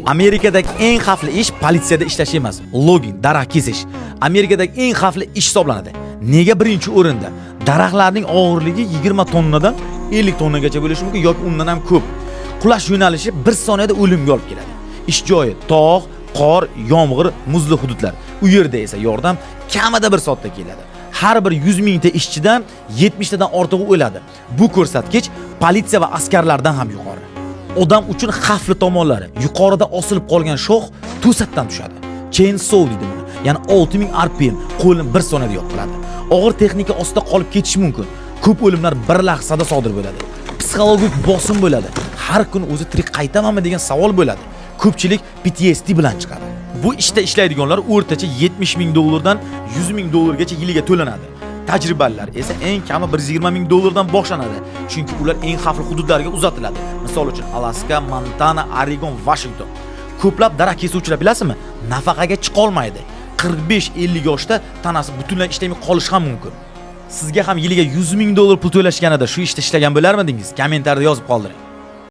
Amerikadagi eng xavfli ish politsiyada ishlash emas, logging, daraxt kesish. Amerikadagi eng xavfli ish hisoblanadi. Nega birinchi o'rinda? Daraxtlarning og'irligi 20 tonnadan 50 tonnagacha bo'lishi mumkin yoki undan ham ko'p. Qulash yo'nalishi 1 soniyada o'limga olib keladi. Ish joyi tog', qor, yomg'ir, muzli hududlar. U yerda esa yordam kamida 1 soatda keladi. Har bir 100 mingta ishchidan 70 tadan ortig'i o'ladi. Bu ko'rsatkich politsiya va askarlardan ham yuqori. Odam uchun xavfli tomonlari: yuqorida osilib qolgan shox to'satdan tushadi. Chainsaw deydi buni. Ya'ni 6000 RPM qo'lni 1 soniyada yo'q qiladi. Og'ir texnika ostida qolib ketish mumkin. Ko'p o'limlar bir lahzada sodir bo'ladi. Psixologik bosim bo'ladi. Har kun o'zi tirik qaytamanmi degan savol bo'ladi. Ko'pchilik PTSD bilan chiqadi. Bu ishda ishlaydiganlar o'rtacha 70 ming dollardan 100 ming dollargacha yiliga to'lanadi. Tajribalar esa eng kami 120 ming dollardan boshlanadi. Chunki ular eng xavfli hududlarga uzatiladi. Misol uchun Alaska, Montana, Oregon, Washington. Ko'plab daraxt kesuvchilar bilasizmi? Nafaqaga chiqa olmaydi. 45-50 yoshda tanasi butunlay ishlamay qolish ham mumkin. Sizga ham yiliga 100 ming dollar pul to'lashganida shu ishda ishlagan bo'larmidingiz? Kommentarda yozib qoldiring.